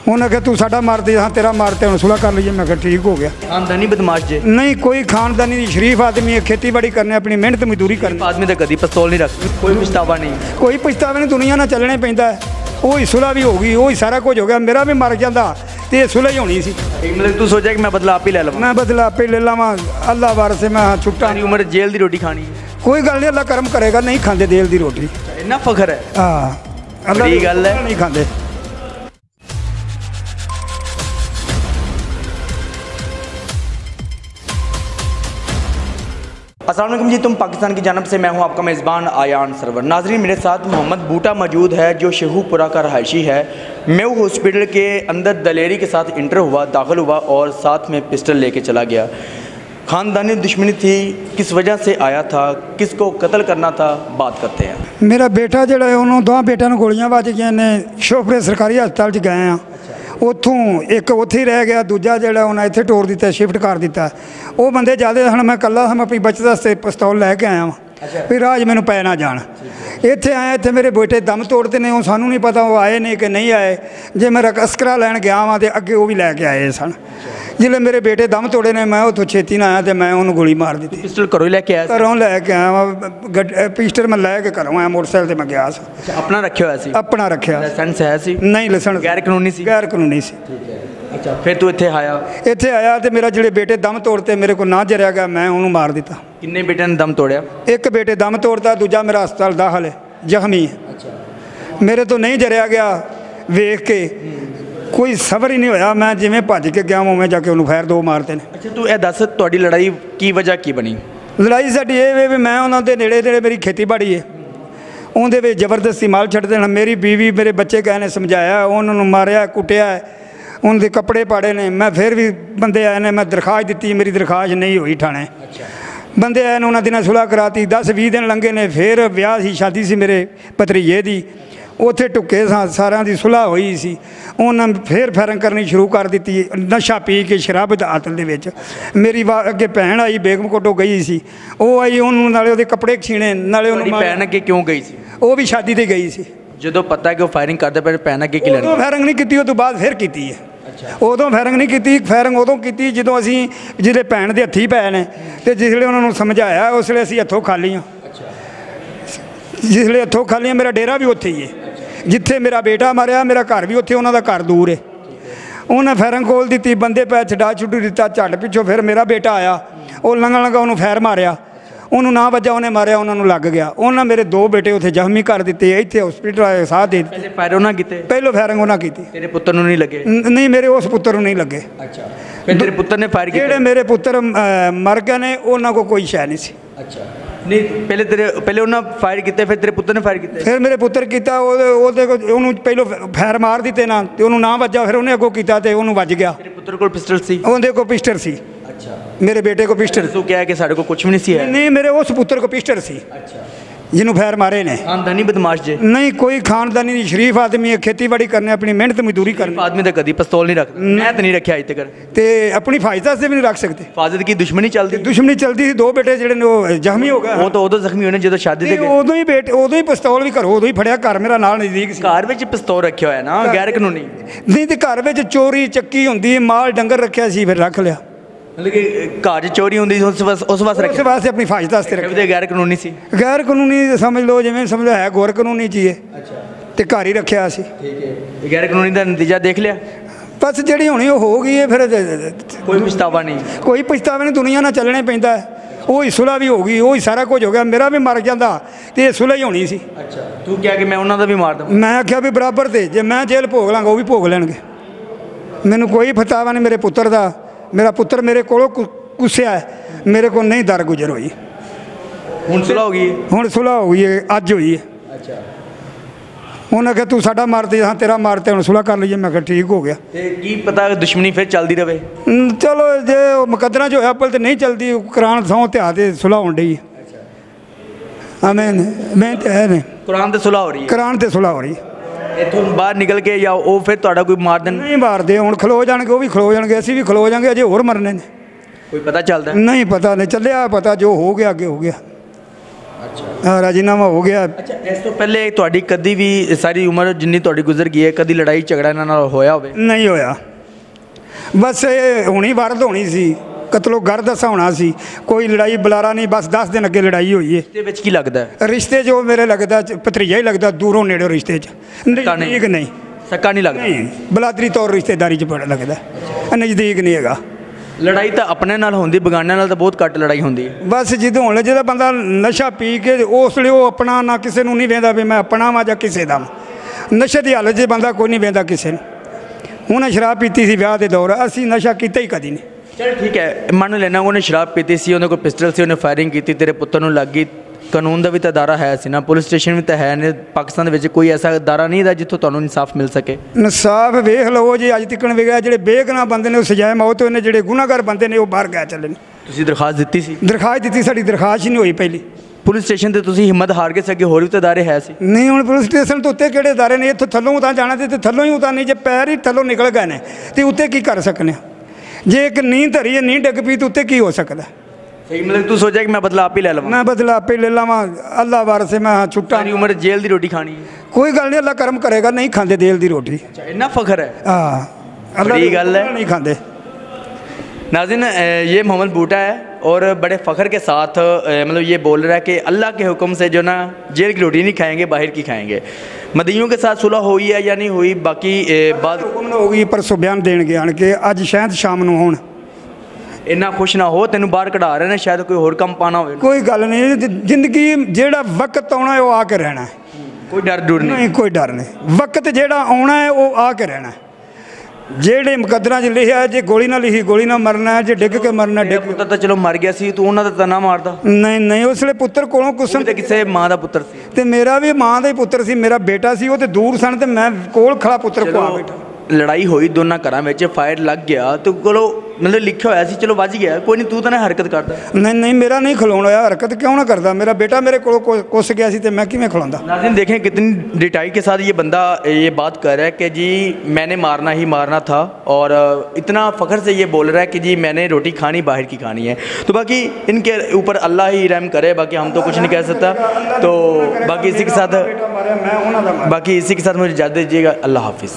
उन्हें आख्या तू साडा मार दे, हाँ तेरा मारते हुण सुलह कर लीजिए। मैं कहा ठीक हो गया। खानदानी बदमाश जे? नहीं, कोई खानदानी नहीं, शरीफ आदमी है, खेती बाड़ी करने, अपनी मेहनत मजदूरी करनी। आदमी तो कभी पिस्तौल नहीं रखता, कोई पछतावा नहीं? कोई पछतावा नहीं, दुनिया नाल चलना पैंदा है। वही सुलह भी होगी, वही सारा कुछ हो गया। मेरा भी मर जाता तो ये सुलह ही होनी सी। मतलब तू सोचा कि मैं बदला आप ही ले लवां? मैं बदला आप ही ले लवां, अल्लाह वार से मैं छुट्टा। सारी उम्र जेल की रोटी खानी? कोई गल नहीं, अल्लाह करम करेगा। नहीं खाते जेल की रोटी, इन्ना फखर है। हाँ बड़ी गल है, नहीं खाते। अस्सलाम वालेकुम जी, तुम पाकिस्तान की जानब से मैं हूं आपका मेज़बान आयान सरवर। नाजरीन, मेरे साथ मोहम्मद बूटा मौजूद है जो शेखुपुरा का रहायशी है। मेव हॉस्पिटल के अंदर दलेरी के साथ इंटर हुआ, दाखिल हुआ और साथ में पिस्टल लेके चला गया। ख़ानदानी दुश्मनी थी, किस वजह से आया था, किसको कत्ल करना था, बात करते हैं। मेरा बेटा जोड़ा है, उन्होंने दो बेटियां को गोलियां वज गई ने। शोफरे सरकारी हस्पताल च गए हैं, उतों एक उत्थे ही रह गया, दूजा जोड़ा उन्हें इत्थे टोर दिता, शिफ्ट कर दिता। वो बंदे ज़्यादा सन, मैं कला मैं अपनी बचत वास्ते पिस्तौल लैके आया वहाँ भी राज मैनू पै ना जान। इत्थे आया, इत्थे मेरे बेटे दम तोड़ते ने, सानू नहीं पता वो आए ने कि नहीं आए। जे मेरा अस्करा लैन गया वहाँ तो अगे वो भी लैके आए सन। जिसले मेरे बेटे दम तोड़े ने, मैं उतों छेती ना आया तो मैं उन्होंने गोली मार दी। पिस्टल घरों लैके आया? घरों लैके आया, पिस्टल मैं लैके घरों आया, मोटरसाइकिल से मैं गया। अपना रखा हुआ सी? अपना रखा। लाइसेंस है सी? नहीं, लाइसेंस गैर कानूनी सी? गैर कानूनी सी। अच्छा, फिर तू इत्थे आया? इत्थे आया तो मेरा जिहड़े बेटे दम तोड़ते, मेरे को ना जरिया गया, मैं उन्होंने मार दिता। किन्ने बेटे ने दम तोड़िया? एक बेटे दम तोड़ता, दूजा मेरा अस्पताल दाखिल है, जख्मी है। अच्छा। मेरे तो नहीं जरिया गया, वेख के कोई सबर ही नहीं होया। मैं जिमें भज के गया उवें जाके उन्होंने फैर दो मारते हैं। अच्छा, तू यह दस तुहाडी लड़ाई की वजह की बनी? लड़ाई साडी ये वे भी मैं उन्होंने नेड़े नेड़े मेरी खेती बाड़ी है, उन्हें जबरदस्ती माल छड्ड देना। मेरी बीवी मेरे बच्चे गए ने, समझाया, उन्होंने मारिया कुटिया, उनके कपड़े पाड़े ने। मैं फिर भी बंदे आए ने, मैं दरखास्त दी, मेरी दरखास्त नहीं हुई ठाणे। बंदे आए ने, उन्होंने दिन सुलह कराती। 10-20 दिन लंघे ने, फिर ब्याह सी, शादी सी मेरे भतरीजे दी, उत्थे टुके सारिਆਂ ਦੀ सुलह हुई सी। उन्होंने फिर फायरिंग करनी शुरू कर दी, नशा पी के शराब दी आदत दे विच। मेरी अगे भैन आई, बेगम कोटों गई सी, वो आई, उन्होंने नाले उहदे कपड़े छीने, नाले उन्होंने। भैन अगे क्यों गई सी? वो भी शादी ते गई सी। जो पता है कि वो फायरिंग करते पे, भैन अगे की लड़ी? फायरिंग नहीं की, उस तो बाद फिर की है। उदों फायरिंग नहीं की, फायरिंग उदों की जो असी जिहड़े भैन दे हत्थी पै ने, तो जिसले उन्होंने समझाया उसले असी हथों खाली हाँ। जिसले हथों खाली, मेरा डेरा भी उत्थे ही है, जिथे मेरा बेटा मारिया, मेरा घर भी उत्थे, उन्होंने घर दूर है। उन्हें फायरिंग खोल दी, बंदे पै छड़ा छुड्डू दिता, झट पिछों फिर मेरा बेटा आया, वो लंघन लगा, उन्होंने फैर मारिया, उन्होंने ना वजा, उन्हें मारिया, उन्होंने लग गया। उन्हें मेरे 2 बेटे उत्थे जख्मी कर दिते, इत्थे हॉस्पिटल आए, साथ दे दिते। पहलो फायरिंग उन्हें की। तेरे पुत्र नूं नहीं लगे? नहीं, मेरे उस पुत्र नहीं लगे। अच्छा, फिर तेरे पुत्र ने फायर किए? जेडे मेरे पुत्र मर गए ने, उन्होंने को कोई शय नहीं सी। अच्छा, नहीं, पहले उन्होंने फायर किए, फिर तेरे पुत्र ने फायर किए? फिर मेरे पुत्र किया, उन्होंने पहलो फायर मार दिते ना, तो उन्होंने ना वजा, फिर उन्हें अगों किया तो उन्होंने वज गया। तेरे पुत्र को पिस्टल सी? उनके को पिस्टल सी। अच्छा, मेरे बेटे को पिस्टल। तू क्या है कि साढ़े को कुछ भी नहीं सी है? नहीं, मेरे उस पुत्र को पिस्टल सी। अच्छा, जिन्होंने फैर मारे ने। खानदानी बदमाश जे? नहीं, कोई खानदानी नहीं, शरीफ आदमी है, खेती बाड़ी करने, अपनी मेहनत मजदूरी करने। आदमी तो कभी पिस्तौल नहीं रखता, मैं तो नहीं रखा अज तक। ते अपनी हिफाजत से भी नहीं रख सकते। हिफाजत की दुश्मनी चलती? दुश्मनी चलती थी। 2 बेटे जोड़े ने जख्मी हो गए। वो तो उदों जख्मी होने जो शादी से गए? उदों ही बेटे, उदों ही पिस्तौल भी घरों उदों ही फड़िया। घर मेरा नाल नज़दीक सी। घर में पिस्तौल रखा होया ना, गैर कानूनी? नहीं, तो घर में चोरी चक्की होंगी, माल डंगर रखा सी, फिर रख लिया। मतलब कि घर चोरी होंगी, उस वास्ते अपनी हिफाजत वास्ते रखे। गैर कानूनी सी? गैर कानूनी समझ लो, जिवें समझो है गैर कानूनी चीज़ है। अच्छा, तो घर ही रखा सी। ठीक है, गैर कानूनी का नतीजा देख लिया? बस जी होनी हो गई है, फिर कोई पछतावा नहीं? कोई पछतावा नहीं, दुनिया नाल चलना पैंदा है। वही सुलह भी होगी, वही सारा कुछ हो गया। मेरा भी मर जाता तो ये सुलह ही होनी सी। अच्छा, तू क्या कि मैं उन्होंने का भी मार दूँ? मैं आख्या भी बराबर थे, जे मैं जेल भोग लाँगा वो भी भोग लैणगे। मैनू कोई पछतावा नहीं मेरे पुत्र का। मेरा पुत्र मेरे कोलों कुस्या है, मेरे को नहीं दर गुजर हुई। हुण सुलह हो गई? हुण सुलह हो गई है, अज हुई है। अच्छा, उन्हें आख्या तू साडा मार दे, हाँ तेरा मारते हुण सुलह कर लीजिए। मैं कहा ठीक हो गया। की पता दुश्मनी फिर चलती रहे? चलो जे मुकदरा जो है पल तो नहीं चलती, कुरान सौ त्यार सुलह होने डी। आमीन, मैं है ने कुरान ते सुलह हो रही है? कुरान ते सुलह हो रही है। इतों बाहर निकल के या वो फिर तुहाडा कोई मार देन? नहीं मारते, हुण खलो जाणगे, वो भी खलो जाणगे, असीं भी खलो जाएंगे, अजे होर मरने ने। कोई पता चलता? नहीं पता नहीं चलिया, पता जो हो गया अगे हो गया। ਅੱਛਾ ਰਾਜੀਨਾਮਾ ਹੋ ਗਿਆ। ਅੱਛਾ, ਇਸ ਤੋਂ ਪਹਿਲੇ ਤੁਹਾਡੀ ਕਦੀ ਵੀ ਸਾਰੀ ਉਮਰ ਜਿੰਨੀ ਤੁਹਾਡੀ ਗੁਜ਼ਰ ਗਈ ਹੈ ਕਦੀ ਲੜਾਈ ਝਗੜਾ ਇਹਨਾਂ ਨਾਲ ਹੋਇਆ ਹੋਵੇ? ਨਹੀਂ ਹੋਇਆ, ਬਸ ਇਹ ਹੁਣੀ ਵਾਰਦ ਹੋਣੀ ਸੀ, ਕਤਲੋ ਗਰ ਦੱਸਾ ਹੋਣਾ ਸੀ, ਕੋਈ ਲੜਾਈ ਬੁਲਾਰਾ ਨਹੀਂ, ਬਸ 10 ਦਿਨ ਅੱਗੇ ਲੜਾਈ ਹੋਈ ਹੈ। ਦੇ ਵਿੱਚ ਕੀ ਲੱਗਦਾ ਹੈ? ਰਿਸ਼ਤੇ ਜੋ ਮੇਰੇ ਲੱਗਦਾ ਭਤਰੀਜਾ ਹੀ ਲੱਗਦਾ, ਦੂਰੋਂ ਨੇੜੋਂ ਰਿਸ਼ਤੇ 'ਚ ਨਜ਼ਦੀਕ ਨਹੀਂ, ਸਕਾ ਨਹੀਂ ਲੱਗਦਾ? ਨਹੀਂ, ਬਲਾਦਰੀ ਤੌਰ ਰਿਸ਼ਤੇਦਾਰੀ 'ਚ ਬੜਾ ਲੱਗਦਾ, ਨਜ਼ਦੀਕ ਨਹੀਂ ਹੈਗਾ। ਲੜਾਈ ਤਾਂ ਆਪਣੇ ਨਾਲ ਹੁੰਦੀ, ਬਗਾਨਿਆਂ ਨਾਲ ਤਾਂ ਬਹੁਤ ਘੱਟ ਲੜਾਈ ਹੁੰਦੀ ਹੈ। ਬਸ ਜਦੋਂ ਹੁਣ ਜਿਹਦਾ ਬੰਦਾ ਨਸ਼ਾ ਪੀ ਕੇ ਉਸ ਵੇਲੇ ਉਹ ਆਪਣਾ ਨਾ ਕਿਸੇ ਨੂੰ ਨਹੀਂ ਵੇਂਦਾ ਵੀ ਮੈਂ ਆਪਣਾ ਵਾਂ ਜਾਂ ਕਿਸੇ ਦਾ ਵਾਂ। ਨਸ਼ੇ ਦੀ ਹਾਲਤ 'ਚ ਬੰਦਾ ਕੋਈ ਨਹੀਂ ਵੇਂਦਾ ਕਿਸੇ ਨੂੰ। ਉਹਨੇ ਸ਼ਰਾਬ ਪੀਤੀ ਸੀ ਵਿਆਹ ਦੇ ਦੌਰ, ਅਸੀਂ ਨਸ਼ਾ ਕੀਤਾ ਹੀ ਕਦੀ ਨਹੀਂ। ਚਲ ਠੀਕ ਹੈ, ਮੰਨ ਲੈਣਾ ਉਹਨੇ ਸ਼ਰਾਬ ਪੀਤੀ ਸੀ, ਉਹਦੇ ਕੋਲ ਪਿਸਟਲ ਸੀ, ਉਹਨੇ ਫਾਇਰਿੰਗ ਕੀਤੀ, ਤੇਰੇ ਪੁੱਤਰ ਨੂੰ ਲੱਗ ਗਈ। ਕਾਨੂੰਨ ਦਾ ਵੀ ਤਾਂ ਅਦਾਰਾ ਹੈ ਸੀ ਨਾ, ਪੁਲਿਸ ਸਟੇਸ਼ਨ ਵੀ ਤਾਂ ਹੈ ਨੇ ਪਾਕਿਸਤਾਨ ਦੇ ਵਿੱਚ, ਕੋਈ ਐਸਾ ਅਦਾਰਾ ਨਹੀਂ ਦਾ ਜਿੱਥੋਂ ਤੁਹਾਨੂੰ ਇਨਸਾਫ ਮਿਲ ਸਕੇ? ਇਨਸਾਫ ਵੇਖ ਲਓ ਜੀ, ਅੱਜ ਤੱਕ ਵੇਖਿਆ ਜਿਹੜੇ ਬੇਗੁਨਾਹ ਬੰਦੇ ਨੇ ਉਹ ਸਜ਼ਾਏ ਮੌਤ ਹੋਏ ਨੇ, ਜਿਹੜੇ ਗੁਨਾਹਗਾਰ ਬੰਦੇ ਨੇ ਉਹ ਬਾਹਰ ਗਏ ਚੱਲੇ ਨੇ। ਤੁਸੀਂ ਦਰਖਾਸਤ ਦਿੱਤੀ ਸੀ? ਦਰਖਾਸਤ ਦਿੱਤੀ, ਸਾਡੀ ਦਰਖਾਸਤ ਹੀ ਨਹੀਂ ਹੋਈ ਪਹਿਲੀ। ਪੁਲਿਸ ਸਟੇਸ਼ਨ ਤੇ ਤੁਸੀਂ ਹਿੰਮਤ ਹਾਰ ਕੇ ਸਕੇ, ਹੋਰ ਵੀ ਤਾਂ ਅਦਾਰੇ ਹੈ ਸੀ? ਨਹੀਂ, ਹੁਣ ਪੁਲਿਸ ਸਟੇਸ਼ਨ ਤੋਂ ਉੱਤੇ ਕਿਹੜੇ ਅਦਾਰੇ ਨੇ? ਇੱਥੋਂ ਥੱਲੋਂ ਤਾਂ ਜਾਣਾ ਤੇ ਥੱਲੋਂ ਹੀ ਉਤਾਰਨੀ, ਜੇ ਪੈਰ ਹੀ ਥੱਲੋਂ ਨਿਕਲ ਗਏ ਨੇ ਤੇ ਉੱਤੇ ਕੀ ਕਰ ਸਕਨੇ ਆ? ਜੇ ਇੱਕ ਨੀਂਹ ਧਰੀ ਹੈ, ਨੀਂਹ ਡਿੱਗ ਪਈ ਤਾਂ ਉੱਤੇ ਕੀ ਹੋ ਸਕਦਾ? ਸਹੀ, ਮਤਲਬ ਤੂੰ ਸੋਚਿਆ ਕਿ ਮੈਂ ਬਦਲਾ ਆਪ ਹੀ ਲੈ ਲਵਾਂ? ਮੈਂ ਬਦਲਾ ਆਪੇ ਲੈ ਲਵਾਂ, ਅੱਲਾਹ ਵਾਰਸੇ ਮੈਂ ਛੁੱਟਾ। ਸਾਰੀ ਉਮਰ ਜੇਲ੍ਹ ਦੀ ਰੋਟੀ ਖਾਣੀ ਹੈ? ਕੋਈ ਗੱਲ ਨਹੀਂ, ਅੱਲਾਹ ਕਰਮ ਕਰੇਗਾ, ਨਹੀਂ ਖਾਂਦੇ ਦਿਲ ਦੀ ਰੋਟੀ। ਅੱਛਾ, ਇੰਨਾ ਫਖਰ ਹੈ? हाँ, बड़ी गल है। नहीं खाते। नाज़रीन, ये मोहम्मद बूटा है और बड़े फ़ख्र के साथ मतलब ये बोल रहा है कि अल्लाह के हुक्म से जो ना जेल की रोटी नहीं खाएंगे, बाहर की खाएंगे। मदइयों के साथ सुलह हुई है या नहीं हुई, बाकी बात हुक्म होगी, परसों बयान देन गए आन के अज शायद शाम ਨੂੰ ਹੋਣ। ਇੰਨਾ ਖੁਸ਼ ਨਾ ਹੋ, ਤੈਨੂੰ ਬਾਹਰ ਕਢਾ ਰਹੇ ਨੇ, ਸ਼ਾਇਦ ਕੋਈ ਹੋਰ ਕੰਮ ਪਾਣਾ ਹੋਵੇ। ਕੋਈ ਗੱਲ ਨਹੀਂ, ਜ਼ਿੰਦਗੀ ਜਿਹੜਾ ਵਕਤ ਆਉਣਾ ਹੈ ਉਹ ਆ ਕੇ ਰਹਿਣਾ ਹੈ, ਕੋਈ ਡਰ ਡੁਰ ਨਹੀਂ? ਕੋਈ ਡਰ ਨਹੀਂ, ਵਕਤ ਜਿਹੜਾ ਆਉਣਾ ਹੈ ਉਹ ਆ ਕੇ ਰਹਿਣਾ ਹੈ। ਜਿਹੜੇ ਮੁਕੱਦਰਾਂ 'ਚ ਲਿਖਿਆ, ਜੇ ਗੋਲੀ ਨਾਲ ਲਿਖੀ ਗੋਲੀ ਨਾਲ ਮਰਨਾ, ਜੇ ਡਿੱਗ ਕੇ ਮਰਨਾ ਡਿੱਗ। ਪੁੱਤਰ ਤਾਂ ਚਲੋ ਮਰ ਗਿਆ ਸੀ, ਤੂੰ ਉਹਨਾਂ ਦਾ ਤਾਂ ਨਾ ਮਾਰਦਾ? ਨਹੀਂ ਨਹੀਂ, ਉਸ ਵੇਲੇ ਪੁੱਤਰ ਕੋਲੋਂ ਕੁਛ ਤੇ ਕਿਸੇ ਮਾਂ ਦਾ ਪੁੱਤਰ ਸੀ, ਤੇ ਮੇਰਾ ਵੀ ਮਾਂ ਦਾ ਹੀ ਪੁੱਤਰ ਸੀ, ਮੇਰਾ ਬੇਟਾ ਸੀ, ਉਹ ਤੇ ਦੂਰ ਸਨ ਤੇ ਮੈਂ ਕੋਲ ਖੜਾ ਪੁੱਤਰ ਕੋ ਆ ਬੈਠਾ। ਲੜਾਈ ਹੋਈ ਦੋਨਾਂ ਘਰਾਂ ਵਿੱਚ, ਫਾਇਰ ਲੱਗ ਗਿਆ ਤੇ ਕੋਲੋਂ ਮਤਲਬ ਲਿਖਿਆ ਹੋਇਆ ਸੀ, ਚਲੋ ਵੱਜ ਗਿਆ, ਕੋਈ ਨਹੀਂ, ਤੂੰ ਤਾਂ ਨਾ ਹਰਕਤ ਕਰਦਾ? ਨਹੀਂ ਨਹੀਂ, ਮੇਰਾ नहीं खिलौना होया, हरकत क्यों ना करता, मेरा बेटा मेरे को कुस गया सी, मैं किवें खिलांदा। नाज़रीन देखें कितनी डिटाई के साथ ये बंदा ये बात कर रहा है कि जी मैंने मारना ही मारना था, और इतना फ़ख्र से ये बोल रहा है कि जी मैंने रोटी खानी, बाहर की खानी है। तो बाकी इनके ऊपर अल्लाह ही रहम करे, बाकी हम तो कुछ नहीं कह सकता। तो बाकी इसी के साथ मुझे इजाज़त दीजिएगा, अल्लाह हाफिज़।